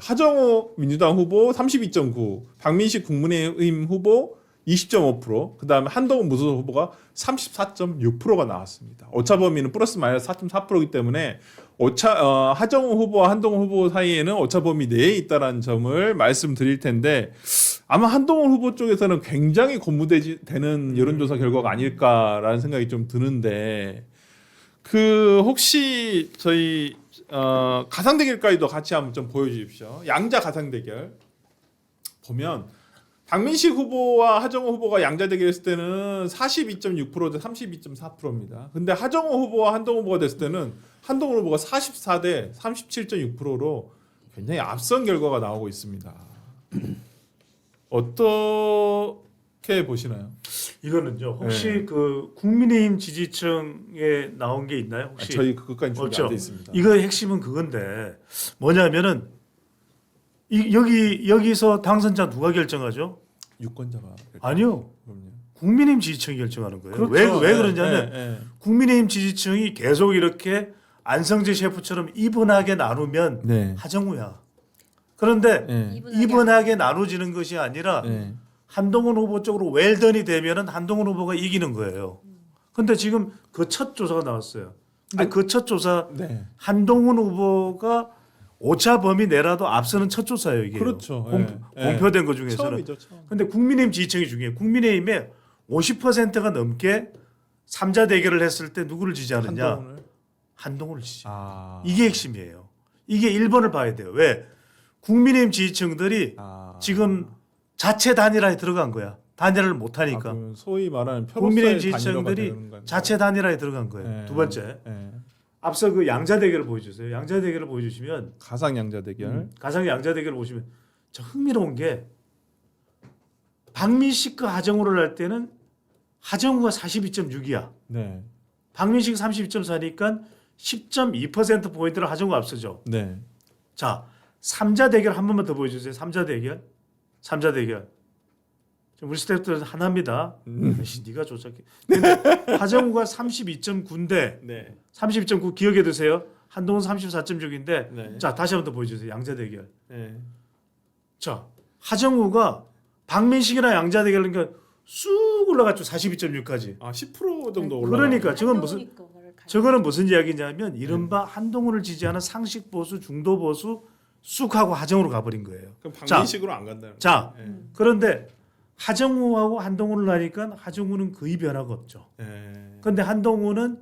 하정우 민주당 후보 32.9, 박민식 국민의힘 후보 20.5%, 그다음에 한동훈 무소속 후보가 34.6%가 나왔습니다. 오차 범위는 플러스 마이너스 4.4%이기 때문에 하정우 후보와 한동훈 후보 사이에는 오차 범위 내에 있다는 점을 말씀드릴 텐데 아마 한동훈 후보 쪽에서는 굉장히 고무되는 여론조사 결과가 아닐까라는 생각이 좀 드는데 혹시 저희 가상 대결까지도 같이 한번 좀 보여주십시오. 양자 가상 대결 보면. 박민식 후보와 하정우 후보가 양자 대결했을 때는 42.6% 대 32.4%입니다. 근데 하정우 후보와 한동훈 후보가 됐을 때는 한동훈 후보가 44 대 37.6%로 굉장히 앞선 결과가 나오고 있습니다. 어떻게 보시나요? 이거는요. 혹시 그 국민의힘 지지층에 나온 게 있나요? 혹시 저희 그것까지 준비 안 돼 있습니다. 이거 핵심은 그건데 뭐냐면은 여기서 당선자 누가 결정하죠? 유권자가 아니요. 그럼요. 국민의힘 지지층이 결정하는 거예요. 그렇죠. 왜 그러냐면 국민의힘 지지층이 계속 이렇게 안성재 셰프처럼 이분하게 나누면 하정우야. 그런데 이분하게 나눠지는 것이 아니라 한동훈 후보 쪽으로 웰던이 되면은 한동훈 후보가 이기는 거예요. 근데 지금 그 첫 조사가 나왔어요. 근데 그 첫 조사 한동훈 후보가 오차 범위 내라도 앞서는 첫 조사예요, 이게. 그렇죠. 공표된 것 중에서는. 처음이죠, 처음. 근데 국민의힘 지지층이 중요해요. 국민의힘의 50%가 넘게 3자 대결을 했을 때 누구를 지지하느냐? 한동훈을 지지해요. 이게 핵심이에요. 이게 1번을 봐야 돼요. 왜? 국민의힘 지지층들이 지금 자체 단일화에 들어간 거야. 단일화를 못 하니까. 소위 말하는 국민의힘 지지층들이 자체 단일화에 들어간 거예요. 두 번째. 앞서 그 양자 대결을 보여주세요. 양자 대결을 보여주시면 가상 양자 대결. 가상 양자 대결을 보시면 저 흥미로운 게 박민식과 하정우를 할 때는 하정우가 42.6이야. 네. 박민식 32.4니까 10.2% 포인트를 하정우가 앞서죠. 네. 자, 3자 대결 한 번만 더 보여주세요. 3자 대결. 3자 대결. 우리 스태프들 하나입니다. 네가 조작해. 하정우가 32.9인데 32.9 기억해 두세요. 한동훈 34.6인데 자 다시 한번 더 보여주세요. 양자 대결. 자 하정우가 박민식이랑 양자 대결 그러니까 쑥 올라갔죠. 42.6까지. 10% 정도 올라. 그러니까 저거는 무슨 이야기냐면 이른바 한동훈을 지지하는 상식 보수, 중도 보수 쑥 하고 하정우로 가버린 거예요. 그럼 박민식으로 안 간다는. 자 그런데 하정우하고 한동훈을 하니까 하정우는 거의 변화가 없죠. 그런데 한동훈은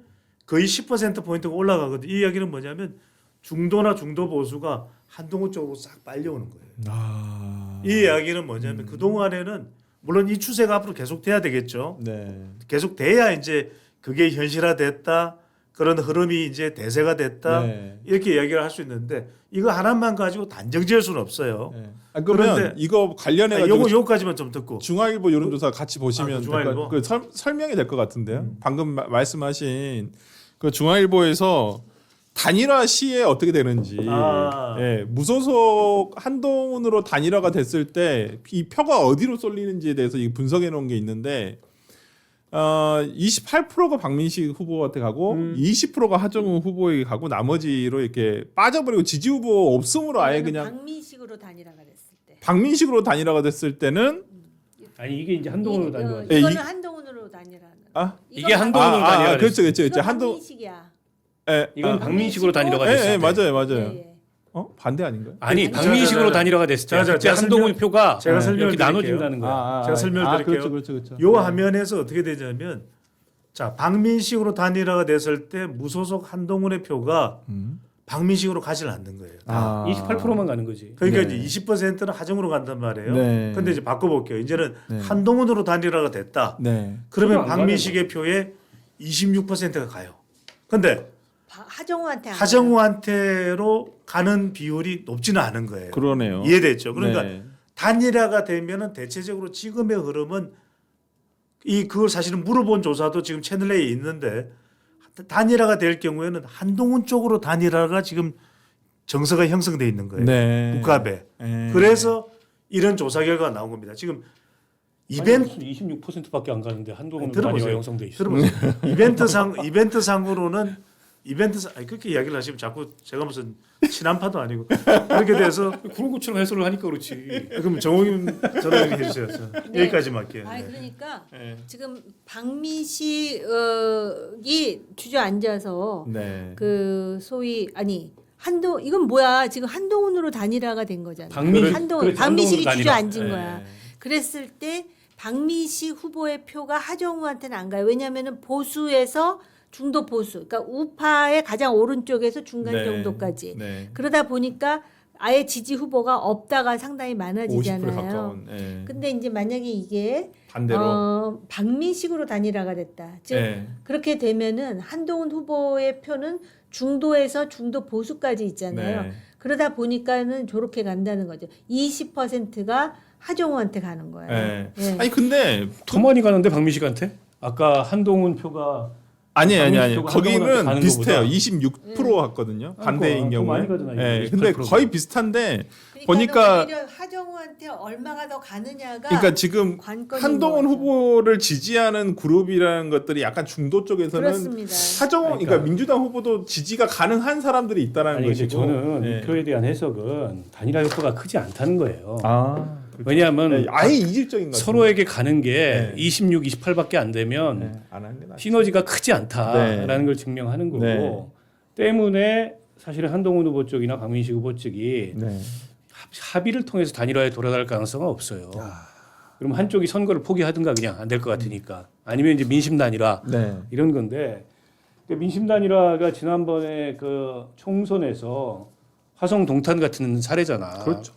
거의 10%포인트가 올라가거든요. 이 이야기는 뭐냐면 중도나 중도 보수가 한동훈 쪽으로 싹 빨려오는 거예요. 이 이야기는 뭐냐면 그동안에는 물론 이 추세가 앞으로 계속돼야 되겠죠. 계속돼야 이제 그게 현실화됐다. 그런 흐름이 이제 대세가 됐다. 이렇게 이야기를 할 수 있는데 이거 하나만 가지고 단정 지을 수는 없어요. 그러면 이거 관련해 가지고 요거까지만 좀 듣고 중앙일보 여론조사 같이 보시면 중앙일보? 설명이 될 것 같은데요. 방금 말씀하신 그 중앙일보에서 단일화 시에 어떻게 되는지, 무소속 한동훈으로 단일화가 됐을 때 이 표가 어디로 쏠리는지에 대해서 분석해 놓은 게 있는데 28%가 박민식 후보한테 가고 20%가 하정우 후보에게 가고 나머지로 이렇게 빠져버리고 지지 후보 없음으로 아예 그냥 박민식으로 단일화가 됐을 때. 박민식으로 단일화가 됐을 때는 아니 이게 이제 한동훈으로 단일화. 이거는 한동훈으로 단일화는. 이게 한동훈으로 단일화. 그렇죠. 박민식이야. 이건 박민식으로 단일화가 됐을 때. 맞아요. 반대 아닌가요? 아니 박민식으로 단일화가 됐을 때 그때 한동훈 표가 제가 이렇게 나눠진다는 거야. 제가 설명드릴게요. 그렇죠. 요 화면에서 어떻게 되냐면 자 박민식으로 단일화가 됐을 때 무소속 한동훈의 표가 박민식으로 가지 않는 거예요. 28%만 가는 거지. 그러니까 이제 20%는 하정우로 간단 말이에요. 근데 이제 바꿔볼게요. 이제는 한동훈으로 단일화가 됐다. 그러면 박민식의 표에 26%가 가요. 근데 하정우한테로 가는 비율이 높지는 않은 거예요. 그러네요. 이해됐죠? 그러니까 단일화가 되면은 대체적으로 지금의 흐름은 그걸 사실은 물어본 조사도 지금 채널A에 있는데 단일화가 될 경우에는 한동훈 쪽으로 단일화가 지금 정서가 형성돼 있는 거예요. 국갑에. 그래서 이런 조사 결과가 나온 겁니다. 지금 이벤트 26%밖에 안 가는데 한동훈 단일화 형성돼 있어. 들어보세요. 이벤트상으로는 아니 그렇게 이야기를 하시면 자꾸 제가 무슨 친한파도 아니고 그렇게 돼서 그런 것처럼 해설을 하니까 그렇지. 그럼 정호님 저런 얘기 해주세요. 네. 여기까지만 할게요. 아니 그러니까 네. 지금 박민식이 주저앉아서 네. 그 소위 아니 한동 이건 뭐야 지금 한동훈으로 단일화가 된 거잖아요. 한동훈 그렇지, 박민식이 한동훈으로 주저앉은 네. 거야. 그랬을 때 박민식 후보의 표가 하정우한테는 안 가요. 왜냐하면은 보수에서 중도 보수, 그러니까 우파의 가장 오른쪽에서 중간 네. 정도까지. 네. 그러다 보니까 아예 지지 후보가 없다가 상당히 50% 많아지잖아요. 가까운. 네. 근데 이제 만약에 이게 반대로. 박민식으로 단일화가 됐다. 즉 네. 그렇게 되면은 한동훈 후보의 표는 중도에서 중도 보수까지 있잖아요. 네. 그러다 보니까는 저렇게 간다는 거죠. 20%가 하정우한테 가는 거예요. 네. 예. 아니 근데 더 많이 가는데 박민식한테? 아까 한동훈 표가 아니. 박민식 거기는 한동훈한테 비슷해요. 가는 26% 갔거든요. 반대인 더 경우에. 많이 가잖아요. 네. 28%. 근데 거의 비슷한데 그러니까는 보니까 오히려 하정우한테 얼마가 더 가느냐가 그러니까 지금 관건인 한동훈 거죠. 후보를 지지하는 그룹이라는 것들이 약간 중도 쪽에서는 그렇습니다. 하정우 그러니까 그러니까 민주당 후보도 지지가 가능한 사람들이 있다라는 아니 근데 것이고. 저는 네. 이 표에 대한 해석은 단일화 효과가 크지 않다는 거예요. 아. 왜냐하면 네, 아예 이질적인 것 서로에게 가는 게 네. 26, 28밖에 안 되면 네, 안 하는 게 낫죠. 시너지가 크지 않다라는 네. 걸 증명하는 거고 네. 때문에 사실은 한동훈 후보 쪽이나 박민식 후보 쪽이 네. 합의를 통해서 단일화에 돌아갈 가능성은 없어요. 그럼 한쪽이 선거를 포기하든가 그냥 안 될 것 같으니까 아니면 이제 민심 단일화 네. 이런 건데 민심 단일화가 지난번에 그 총선에서 화성 동탄 같은 사례잖아. 그렇죠.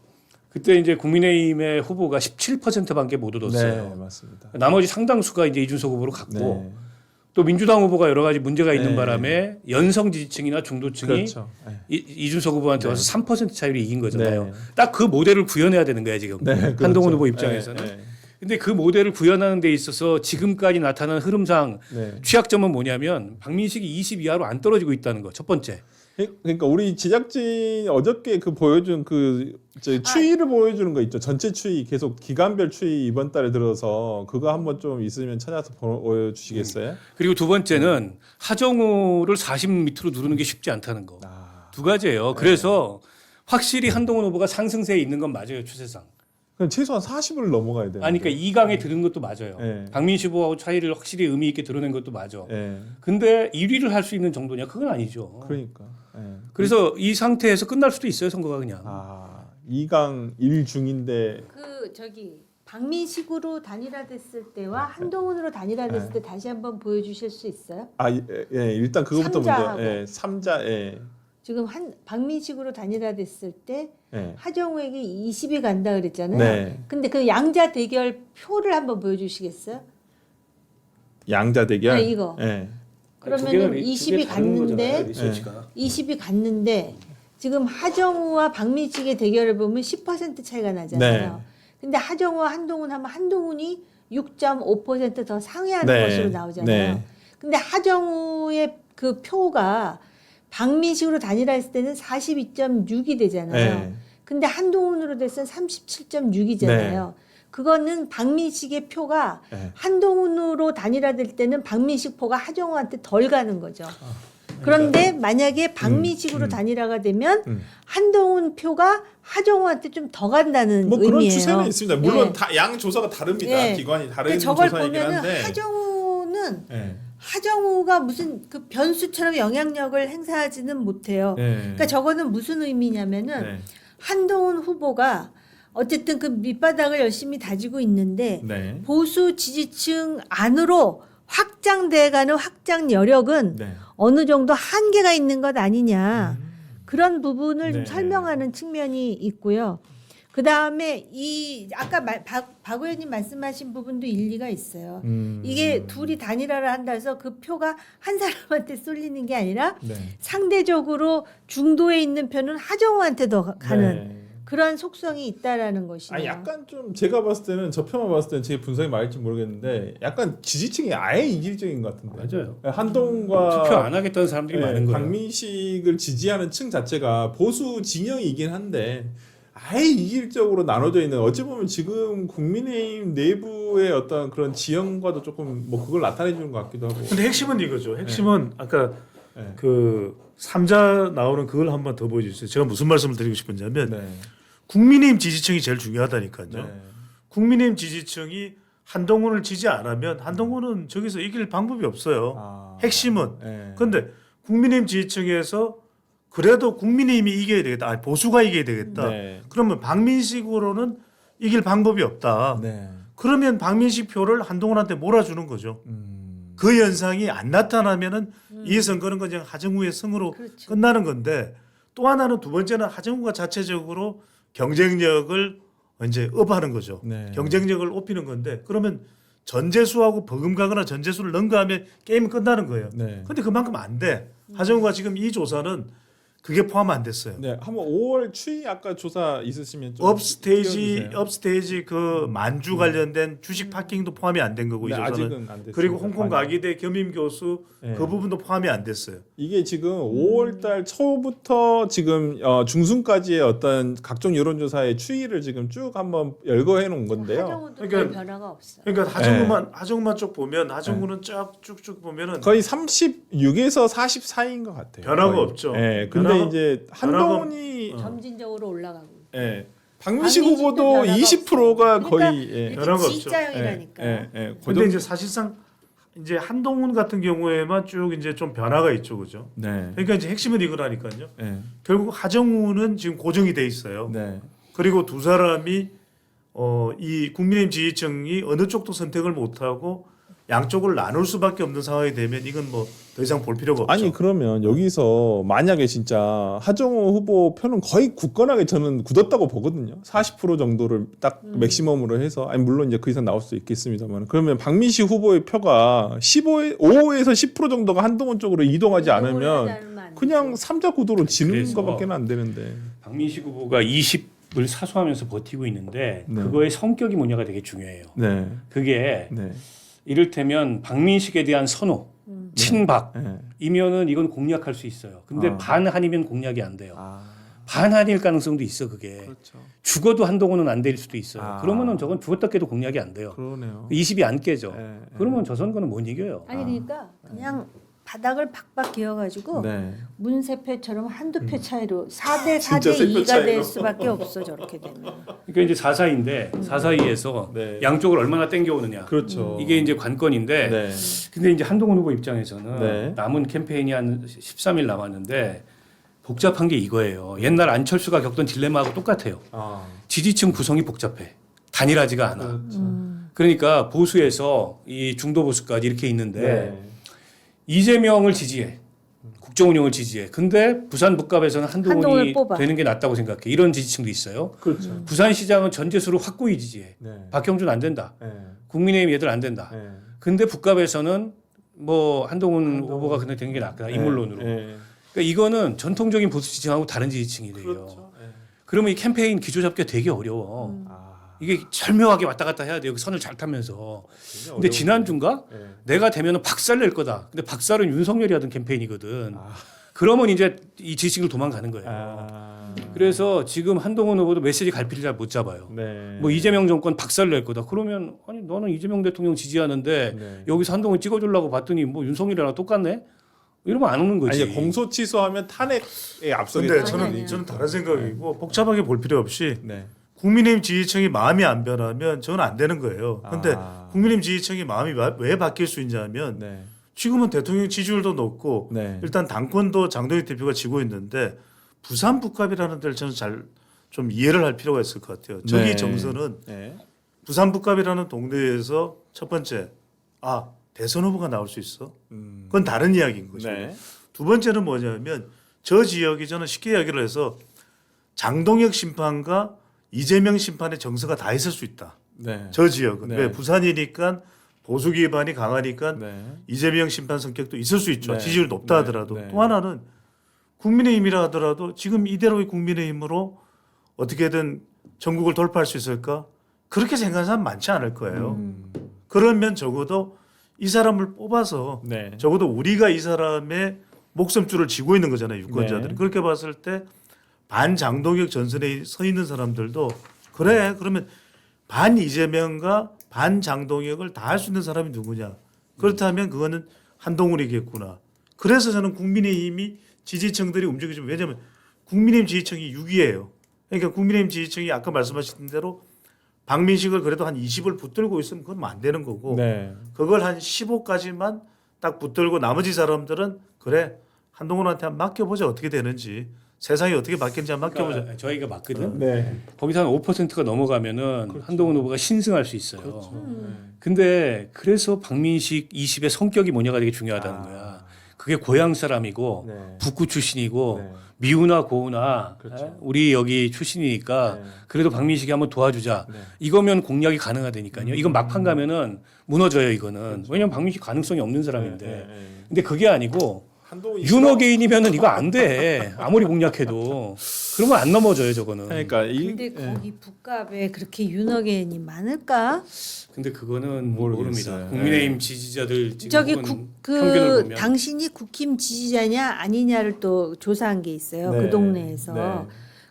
그때 이제 국민의힘의 후보가 17%밖에 못 얻었어요. 네, 맞습니다. 나머지 상당수가 이제 이준석 후보로 갔고 네. 또 민주당 후보가 여러 가지 문제가 있는 네. 바람에 연성 지지층이나 중도층이 그렇죠. 네. 이준석 후보한테 와서 3% 차이로 이긴 거잖아요. 네. 딱 그 모델을 구현해야 되는 거야 지금. 네, 그렇죠. 한동훈 후보 입장에서는. 네, 근데 그 모델을 구현하는 데 있어서 지금까지 나타난 흐름상 네. 취약점은 뭐냐면 박민식이 20 이하로 안 떨어지고 있다는 거. 첫 번째. 그러니까 우리 제작진 어저께 그 보여준 그 추이를 보여주는 거 있죠. 전체 추이 계속 기간별 추이 이번 달에 들어서 그거 한번 좀 있으면 찾아서 보여주시겠어요? 그리고 두 번째는 하정우를 40 밑으로 누르는 게 쉽지 않다는 거. 아, 두 가지예요. 그래서 확실히 한동훈 후보가 상승세에 있는 건 맞아요. 추세상. 그럼 최소한 40을 넘어가야 돼요. 아니 그러니까 2강에 들은 것도 맞아요. 네. 박민식 후보하고 차이를 확실히 의미 있게 드러낸 것도 맞아. 네. 근데 1위를 할 수 있는 정도냐? 그건 아니죠. 그러니까. 네. 그래서 이 상태에서 끝날 수도 있어요, 선거가 그냥. 아, 2강 1중인데 그 저기 박민식으로 단일화됐을 때와 한동훈으로 단일화됐을 때 다시 한번 보여주실 수 있어요? 일단 그거부터 삼자하고. 먼저. 예, 3자. 예. 지금 박민식으로 단일화됐을 때 예. 하정우에게 20이 간다 그랬잖아요. 네. 근데 그 양자 대결 표를 한번 보여주시겠어요? 양자 대결. 네, 이거. 예. 그러면은 20이 갔는데 리서치가. 20이 갔는데 지금 하정우와 박민식의 대결을 보면 10% 차이가 나잖아요. 네. 근데 하정우와 한동훈 하면 한동훈이 6.5%더 상회하는 네. 것으로 나오잖아요. 네. 근데 하정우의 그 표가 박민식으로 단일화했을 때는 42.6이 되잖아요. 네. 근데 한동훈으로 됐을 때 37.6이잖아요. 그거는 박민식의 표가 네. 한동훈으로 단일화될 때는 박민식 표가 하정우한테 덜 가는 거죠. 그런데 만약에 박민식으로 단일화가 되면 한동훈 표가 하정우한테 좀 더 간다는 뭐 그런 의미예요. 추세는 있습니다. 물론 네. 양 조사가 다릅니다. 네. 기관이 다른 근데 저걸 조사이긴 보면은 한데. 하정우는 예. 하정우가 무슨 그 변수처럼 영향력을 행사하지는 못해요. 예. 그러니까 저거는 무슨 의미냐면은 네. 한동훈 후보가 어쨌든 그 밑바닥을 열심히 다지고 있는데 네. 보수 지지층 안으로 확장돼가는 확장 여력은 네. 어느 정도 한계가 있는 것 아니냐 그런 부분을 좀 네. 설명하는 측면이 있고요. 그 다음에 이 아까 박 의원님 말씀하신 부분도 일리가 있어요. 이게 둘이 단일화를 한다 해서 그 표가 한 사람한테 쏠리는 게 아니라 네. 상대적으로 중도에 있는 표는 하정우한테 더 가는 네. 그런 속성이 있다라는 것이에요. 아니 약간 좀 제가 봤을 때는 저 표만 봤을 때는 제 분석이 맞을지 모르겠는데 약간 지지층이 아예 이질적인 것 같은데. 맞아요. 한동훈과 투표 안 하겠다는 사람들이 네, 많은 거예요. 박민식을 지지하는 층 자체가 보수 진영이긴 한데 아예 이질적으로 나눠져 있는 어찌 보면 지금 국민의힘 내부의 어떤 그런 지형과도 조금 뭐 그걸 나타내 주는 것 같기도 하고. 근데 핵심은 이거죠. 핵심은 아까 네. 그 3자 나오는 그걸 한번 더 보여주세요. 제가 무슨 말씀을 드리고 싶은냐면 네. 국민의힘 지지층이 제일 중요하다니까요. 네. 국민의힘 지지층이 한동훈을 지지 안 하면 한동훈은 저기서 이길 방법이 없어요. 아. 핵심은. 네. 그런데 국민의힘 지지층에서 그래도 국민의힘이 이겨야 되겠다. 아니, 보수가 이겨야 되겠다. 네. 그러면 박민식으로는 이길 방법이 없다. 네. 그러면 박민식 표를 한동훈한테 몰아주는 거죠. 그 현상이 안 나타나면은 이 선거는 그냥 하정우의 승으로 그렇죠. 끝나는 건데 또 하나는 두 번째는 하정우가 자체적으로 경쟁력을 이제 업하는 거죠. 네. 경쟁력을 높이는 건데 그러면 전재수하고 버금가거나 전재수를 능가하면 게임은 끝나는 거예요. 네. 근데 그만큼 안 돼. 하정우가 지금 이 조사는 그게 포함 안 됐어요. 네. 한번 5월 추이 아까 조사 있으시면 좀 업스테이지 그 만주 관련된 주식 파킹도 포함이 안 된 거고 네, 이 조사는. 아직은 안 됐습니다. 그리고 홍콩 가기대 겸임 교수 네. 그 부분도 포함이 안 됐어요. 이게 지금 5월달 초부터 지금 중순까지의 어떤 각종 여론조사의 추이를 지금 쭉 한번 열거해 놓은 건데요. 하정우도 그러니까- 별 변화가 없어. 그러니까 하정우만 쭉 보면 하정우는 쭉쭉 보면은 거의 36에서 40 사이인 것 같아요. 변화가 거의. 없죠. 네, 근데 변화가- 이제 한동훈이 점진적으로 올라가고. 예. 박민식 박민식도 후보도 변화가 20%가 없어. 거의 예. 이렇게 변화가 없죠. G자형이라니까. 예, 예. 그 근데 정도- 이제 사실상 이제 한동훈 같은 경우에만 쭉 이제 좀 변화가 있죠, 그죠? 네. 그러니까 이제 핵심은 이거라니까요. 네. 결국 하정우는 지금 고정이 돼 있어요. 네. 그리고 두 사람이 이 국민의힘 지지층이 어느 쪽도 선택을 못 하고 양쪽을 나눌 수밖에 없는 상황이 되면 이건 뭐 더 이상 볼 필요가 없죠. 아니 그러면 여기서 만약에 진짜 하정우 후보 표는 거의 굳건하게 저는 굳었다고 보거든요. 40% 정도를 딱 맥시멈으로 해서 아니 물론 이제 그 이상 나올 수 있겠습니다만 그러면 박민식 후보의 표가 5에서 10% 정도가 한동훈 쪽으로 이동하지 않으면 그냥 3자 구도로 지는 그래서 것밖에 안 되는데. 박민식 후보가 20을 사수하면서 버티고 있는데 네. 그거의 성격이 뭐냐가 되게 중요해요. 네. 그게 네. 이를테면 박민식에 대한 선호, 친박이면은 네. 이건 공략할 수 있어요. 근데 아. 반한이면 공략이 안 돼요. 아. 반한일 가능성도 있어 그게. 그렇죠. 죽어도 한동훈은 안 될 수도 있어요. 아. 그러면은 저건 죽었다 깨도 공략이 안 돼요. 그러네요. 20이 안 깨져. 네. 그러면 저 선거는 못 이겨요. 아니 그러니까 그냥 바닥을 박박 기어가지고 네. 문세표처럼 한두 표 차이로 4대 진짜 4대 세표 2가 차이로. 될 수밖에 없어 저렇게 되면. 그러니까 이제 4사이인데 4사이에서 네. 양쪽을 얼마나 땡겨오느냐. 그렇죠. 이게 이제 관건인데 네. 근데 이제 한동훈 후보 입장에서는 네. 남은 캠페인이 한 13일 남았는데 복잡한 게 이거예요. 옛날 안철수가 겪던 딜레마하고 똑같아요. 아. 지지층 구성이 복잡해. 단일하지가 않아. 그렇죠. 그러니까 보수에서 이 중도 보수까지 이렇게 있는데 네. 이재명을 지지해. 국정운영을 지지해. 근데 부산 북갑에서는 한동훈을 한동훈이 뽑아. 되는 게 낫다고 생각해. 이런 지지층도 있어요. 그렇죠. 부산시장은 전재수를 확고히 지지해. 네. 박형준 안 된다. 네. 국민의힘 얘들 안 된다. 네. 근데 북갑에서는 뭐 한동훈 후보가 그냥 되는 게 낫다. 인물론으로. 네. 그러니까 이거는 전통적인 보수 지지층하고 다른 지지층이 돼요. 그렇죠. 네. 그러면 이 캠페인 기조 잡기가 되게 어려워. 아. 이게 절묘하게 왔다 갔다 해야 돼요. 그 선을 잘 타면서. 근데 지난주인가 네. 내가 되면은 박살 낼 거다. 근데 박살은 윤석열이 하던 캠페인이거든. 아. 그러면 이제 이 지지층을 도망가는 거예요. 아. 그래서 지금 한동훈 후보도 메시지 갈피를 잘 못 잡아요. 네. 뭐 이재명 정권 박살 낼 거다. 그러면 아니 너는 이재명 대통령 지지하는데 네. 여기서 한동훈 찍어주려고 봤더니 뭐 윤석열이랑 똑같네. 이러면 안 오는 거지. 아니 공소 취소하면 탄핵에 앞서게 근데 되는 아니야. 저는 다른 생각이고 복잡하게 볼 필요 없이 네. 국민의힘 지지층이 마음이 안 변하면 저는 안 되는 거예요. 근데 아. 국민의힘 지지층이 마음이 왜 바뀔 수 있냐면 네. 지금은 대통령 지지율도 높고 네. 일단 당권도 장동익 대표가 지고 있는데 부산 북갑이라는 데를 저는 잘 좀 이해를 할 필요가 있을 것 같아요. 저기 네. 정서는 네. 부산 북갑이라는 동네에서 첫 번째 대선 후보가 나올 수 있어. 그건 다른 이야기인 거죠. 네. 두 번째는 뭐냐면 저 지역이 저는 쉽게 이야기를 해서 장동혁 심판과 이재명 심판의 정서가 다 있을 수 있다. 네. 저 지역은 네. 왜 부산이니까 보수 기반이 강하니까 네. 이재명 심판 성격도 있을 수 있죠. 네. 지지율 높다 네. 하더라도 네. 또 하나는 국민의힘이라 하더라도 지금 이대로의 국민의힘으로 어떻게든 전국을 돌파할 수 있을까? 그렇게 생각하는 사람 많지 않을 거예요. 그러면 적어도 이 사람을 뽑아서 네. 적어도 우리가 이 사람의 목숨줄을 쥐고 있는 거잖아요. 유권자들이. 네. 그렇게 봤을 때 반장동혁 전선에 서 있는 사람들도 그래 그러면 반 이재명과 반 장동혁을 다 할 수 있는 사람이 누구냐? 그렇다면 그거는 한동훈이겠구나. 그래서 저는 국민의힘이 지지층들이 움직이지만 왜냐하면 국민의힘 지지층이 6위예요. 그러니까 국민의힘 지지층이 아까 말씀하신 대로 박민식을 그래도 한 20을 붙들고 있으면 그건 안 되는 거고 네. 그걸 한 15까지만 딱 붙들고 나머지 사람들은 그래 한동훈한테 한번 맡겨보자 어떻게 되는지 세상이 어떻게 바뀌는지 한번 맡겨보자. 그러니까 저희가 맞거든. 네. 거기서 한 5%가 넘어가면은 그렇죠. 한동훈 후보가 신승할 수 있어요. 그렇죠. 근데 그래서 박민식 20의 성격이 뭐냐가 되게 중요하다는 아. 거야. 그게 고향 사람이고 네. 북구 출신이고 네. 미우나 고우나 그렇죠. 에? 우리 여기 출신이니까 네. 그래도 박민식이 한번 도와주자. 네. 이거면 공략이 가능하다니까요. 이건 막판 가면은 무너져요. 이거는. 왜냐면 박민식 가능성이 없는 사람인데. 네, 네. 근데 그게 아니고 한동훈이 윤호개인이면은 이거 안 돼. 아무리 공략해도. 그러면 안 넘어져요. 저거는. 그러니까 근데 거기 북갑에 그렇게 윤호개인이 많을까? 근데 그거는 모르겠어요. 모릅니다. 국민의힘 지지자들 지금 저기 혹은 평균을 보면 당신이 국힘 지지자냐 아니냐를 또 조사한 게 있어요. 네. 그 동네에서. 네.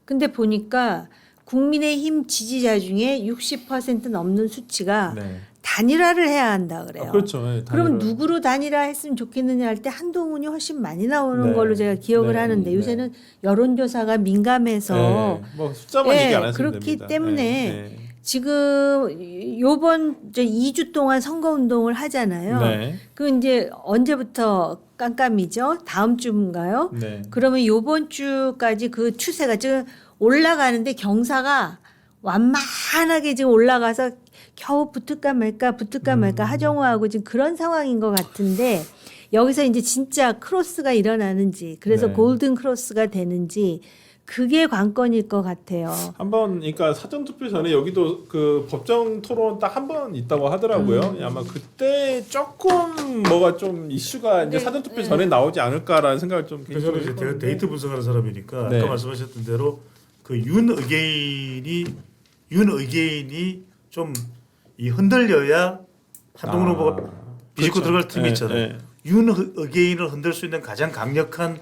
근데 보니까 국민의힘 지지자 중에 60% 넘는 수치가 네. 단일화를 해야 한다 그래요. 아, 그렇죠. 네, 그러면 단일화. 누구로 단일화했으면 좋겠느냐 할 때 한동훈이 훨씬 많이 나오는 네. 걸로 제가 기억을 네. 하는데 네. 요새는 여론조사가 민감해서 네. 뭐 숫자만 네, 얘기 안 하시면 그렇기 됩니다. 때문에 네. 지금 요번 2주 동안 선거운동을 하잖아요. 네. 그 이제 언제부터 깜깜이죠? 다음 주인가요? 네. 그러면 요번 주까지 그 추세가 지금 올라가는데 경사가 완만하게 지금 올라가서 겨우 붙을까 말까 하정우하고 지금 그런 상황인 것 같은데 여기서 이제 진짜 크로스가 일어나는지 그래서 네. 골든 크로스가 되는지 그게 관건일 것 같아요. 한번 그러니까 사전 투표 전에 여기도 그 법정 토론 딱 한 번 있다고 하더라고요. 아마 그때 조금 뭐가 좀 이슈가 이제 네, 사전 투표 네. 전에 나오지 않을까라는 생각을 좀 그래서 저는 이제 했는데. 데이터 분석하는 사람이니까 네. 아까 말씀하셨던 대로 그 윤의게인이 좀 이 흔들려야 한동훈 후보가 비집고 그렇죠. 들어갈 틈이 네, 있잖아요. 네. 윤의게인을 흔들 수 있는 가장 강력한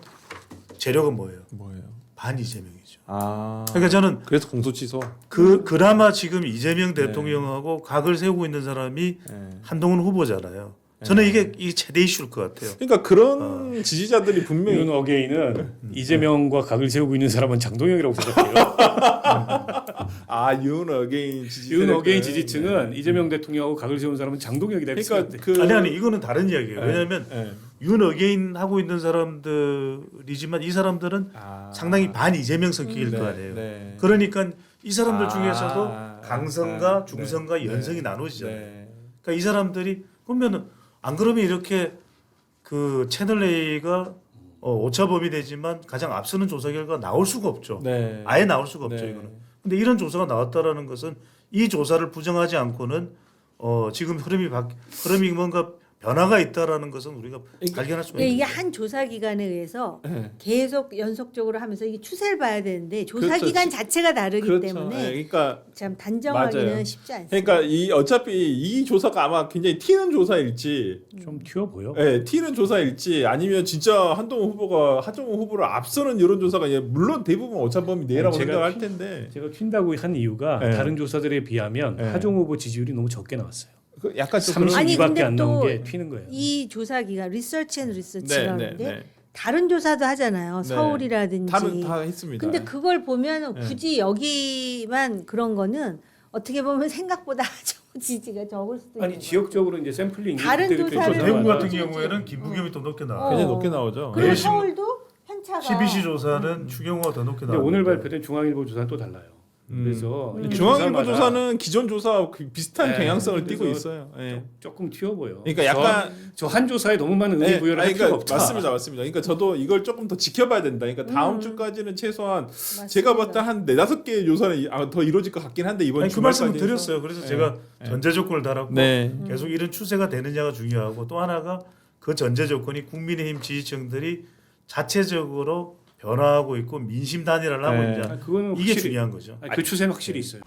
재력은 뭐예요? 뭐예요? 반 이재명이죠. 아. 그러니까 저는 그래서 공소 취소. 그나마 지금 이재명 대통령하고 각을 세우고 있는 사람이 네. 한동훈 후보잖아요. 저는 이게 최대 이슈일 것 같아요. 그러니까 그런 지지자들이 분명히 윤 어게인은 이재명과 각을 세우고 있는 사람은 장동영이라고 생각해요. 윤 어게인 지지. 윤 어게인 지지층은 이재명 대통령하고 각을 세운 사람은 장동영이다. 그러니까 그 아니 이거는 다른 이야기예요. 왜냐하면 네. 윤어게인 하고 있는 사람들이지만 이 사람들은 상당히 반 이재명 성격일 네, 거 아니에요. 네. 그러니까 이 사람들 중에서도 아, 강성과 네, 중성과 네, 연성이 나눠지잖아요. 네. 그러니까 이 사람들이 그러면은 안 그러면 이렇게 그 채널 A가 오차범위 되지만 가장 앞서는 조사 결과 나올 수가 없죠. 네. 아예 나올 수가 없죠. 네. 이거는. 근데 이런 조사가 나왔다라는 것은 이 조사를 부정하지 않고는 지금 흐름이 뭔가 변화가 있다라는 것은 우리가 발견할 수가 근데 있는 이게 거죠. 한 조사 기관에 의해서 네. 계속 연속적으로 하면서 이게 추세를 봐야 되는데 조사 그렇죠. 기간 자체가 다르기 그렇죠. 때문에 네, 그러니까 참 단정하기는 맞아요. 쉽지 않습니다. 그러니까 이 어차피 이 조사가 아마 굉장히 튀는 조사일지, 좀 튀어 보여. 네, 튀는 조사일지 아니면 진짜 한동훈 후보가 하정우 후보를 앞서는 이런 조사가 물론 대부분 오차범위 내라고 제가 생각할 텐데 제가 튄다고 한 이유가 네. 다른 조사들에 비하면 네. 하정우 후보 지지율이 너무 적게 나왔어요. 그 약간 좀 32밖에 아니, 근데 안 나온 또 게 튀는 거예요. 이 조사 기관 리서치 앤 리서치라는데 네. 다른 조사도 하잖아요. 네. 서울이라든지. 다 했습니다. 근데 그걸 보면 네. 굳이 여기만 그런 거는 어떻게 보면 생각보다 하정우 지지가 적을 수도 있는 아니 지역적으로 이제 샘플링 다른 조사를 대구 네. 같은 그렇죠. 경우에는 김부겸이 더 높게 나와요. 굉장히 높게 나오죠. 그리고 네. 서울도 편차가 12시 조사는 추경호가 더 높게 근데 나와요. 오늘 발표된 중앙일보 조사는 또 달라요. 그래서 이렇게 중앙일보 조사마다 조사는 기존 조사와 비슷한 네, 경향성을 띠고 그래서 있어요. 네. 조금 튀어 보여. 그러니까 약간 저 한 조사에 너무 많은 네, 의미 부여를 할 아니, 필요가 그러니까 없다. 맞습니다. 그러니까 저도 이걸 조금 더 지켜봐야 된다. 그러니까 다음 주까지는 최소한 맞습니다. 제가 봤을 때 한 4-5개 조사는 더 이루어질 것 같긴 한데 이번 아니, 그 주말까지 말씀을 해서. 드렸어요. 그래서 네. 제가 네. 전제 조건을 달았고 네. 계속 이런 추세가 되느냐가 중요하고 또 하나가 그 전제 조건이 국민의힘 지지층들이 자체적으로 변화하고 있고 민심 단일화를 하고 네. 있냐 그거는 이게 확실히- 중요한 거죠. 그 추세는 확실히 있어요.